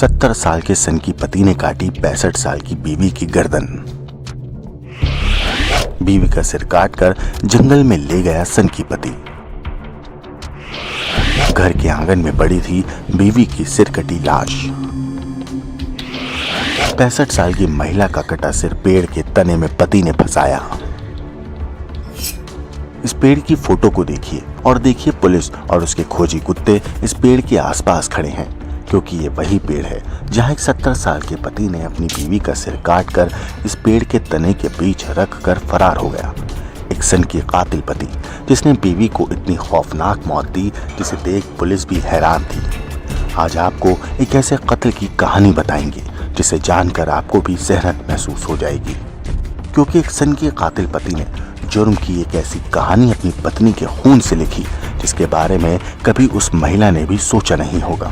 70 साल के सन की पति ने काटी 65 साल की बीवी की गर्दन। बीवी का सिर काटकर जंगल में ले गया सन की पति। घर के आंगन में पड़ी थी बीवी की सिर कटी लाश। 65 साल की महिला का कटा सिर पेड़ के तने में पति ने फंसाया। इस पेड़ की फोटो को देखिए और देखिए पुलिस और उसके खोजी कुत्ते इस पेड़ के आसपास खड़े हैं, क्योंकि ये वही पेड़ है जहां एक 70 साल के पति ने अपनी बीवी का सिर काटकर इस पेड़ के तने के बीच रखकर फरार हो गया। एक सन की कातिल पति जिसने बीवी को इतनी खौफनाक मौत दी जिसे देख पुलिस भी हैरान थी। आज आपको एक ऐसे कत्ल की कहानी बताएंगे जिसे जानकर आपको भी सेहरत महसूस हो जाएगी, क्योंकि एक सन के कातिल पति ने जुर्म की एक ऐसी कहानी अपनी पत्नी के खून से लिखी जिसके बारे में कभी उस महिला ने भी सोचा नहीं होगा।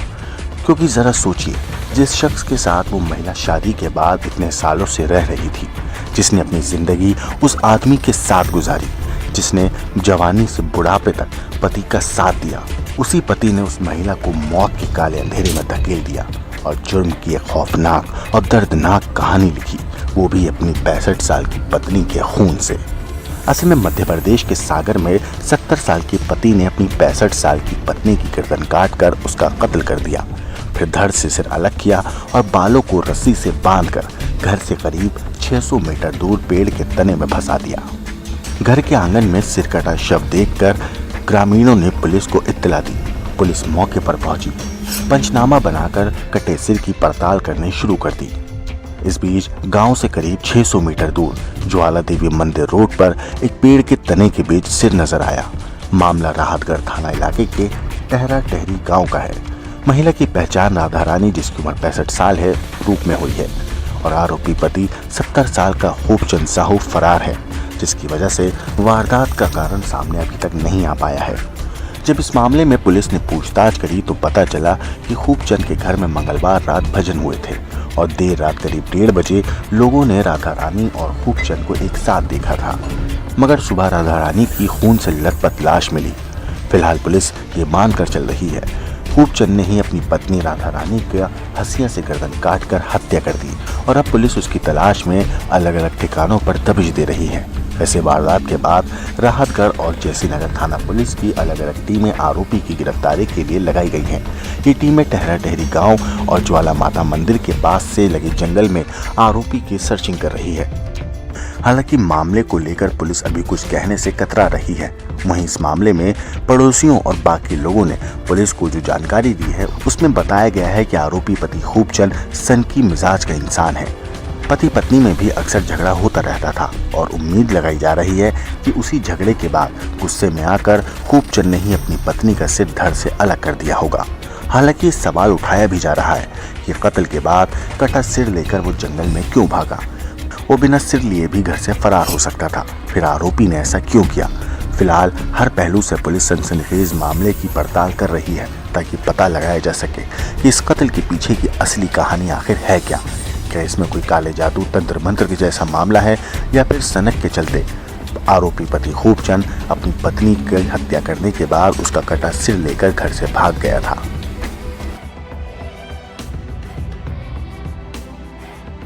क्योंकि जरा सोचिए, जिस शख्स के साथ वो महिला शादी के बाद इतने सालों से रह रही थी, जिसने अपनी जिंदगी उस आदमी के साथ गुजारी, जिसने जवानी से बुढ़ापे तक पति का साथ दिया, उसी पति ने उस महिला को मौत के काले अंधेरे में धकेल दिया और जुर्म की एक खौफनाक और दर्दनाक कहानी लिखी, वो भी अपनी 65 साल की पत्नी के खून से। असल में मध्य प्रदेश के सागर में 70 साल के पति ने अपनी 65 साल की पत्नी की गर्दन काटकर उसका कत्ल कर दिया। फिर धड़ से सिर अलग किया और बालों को रस्सी से बांधकर घर से करीब 600 मीटर दूर पेड़ के तने में फंसा दिया। घर के आंगन में सिर कटा शव देखकर ग्रामीणों ने पुलिस को इत्तला दी। पुलिस मौके पर पहुंची, पंचनामा बनाकर कटे सिर की पड़ताल करनी शुरू कर दी। इस बीच गांव से करीब 600 मीटर दूर ज्वाला देवी मंदिर रोड पर एक पेड़ के तने के बीच सिर नजर आया। मामला राहतगढ़ थाना इलाके के टहरा टहरी गांव का है। महिला की पहचान राधा रानी, जिसकी उम्र 65 साल है, रूप में हुई है और आरोपी पति 70 साल का खूबचंद साहू फरार है, जिसकी वजह से वारदात का कारण सामने अभी तक नहीं आ पाया है। जब इस मामले में पुलिस ने पूछताछ करी तो पता चला कि खूबचंद के घर में मंगलवार रात भजन हुए थे और देर रात करीब 1:30 बजे लोगों ने राधा रानी और खूबचंद को एक साथ देखा था, मगर सुबह राधा रानी की खून से लथपथ लाश मिली। फिलहाल पुलिस ये मानकर चल रही है खूबचंद ने ही अपनी पत्नी राधा रानी का हंसिया से गर्दन काटकर हत्या कर दी और अब पुलिस उसकी तलाश में अलग अलग ठिकानों पर दबिश दे रही है। ऐसे वारदात के बाद राहतगढ़ और जयसीनगर थाना पुलिस की अलग अलग टीमें आरोपी की गिरफ्तारी के लिए लगाई गई हैं। ये टीमें टहरा टहरी गांव और ज्वाला माता मंदिर के पास से लगे जंगल में आरोपी की सर्चिंग कर रही है। हालांकि मामले को लेकर पुलिस अभी कुछ कहने से कतरा रही है। वहीं इस मामले में पड़ोसियों और बाकी लोगों ने पुलिस को जो जानकारी दी है उसमें बताया गया है कि आरोपी पति खूबचंद सनकी मिजाज का इंसान है। पति पत्नी में भी अक्सर झगड़ा होता रहता था और उम्मीद लगाई जा रही है कि उसी झगड़े के बाद गुस्से में आकर खूबचंद ने ही अपनी पत्नी का सिर धड़ से अलग कर दिया होगा। हालांकि सवाल उठाया भी जा रहा है कि कत्ल के बाद कटा सिर लेकर वो जंगल में क्यों भागा। वो बिना सिर लिए भी घर से फरार हो सकता था, फिर आरोपी ने ऐसा क्यों किया। फिलहाल हर पहलू से पुलिस सनसनीखेज मामले की पड़ताल कर रही है ताकि पता लगाया जा सके कि इस कत्ल के पीछे की असली कहानी आखिर है क्या। क्या इसमें कोई काले जादू तंत्र मंत्र के जैसा मामला है या फिर सनक के चलते आरोपी पति खूबचंद अपनी पत्नी की हत्या करने के बाद उसका कटा सिर लेकर घर से भाग गया था।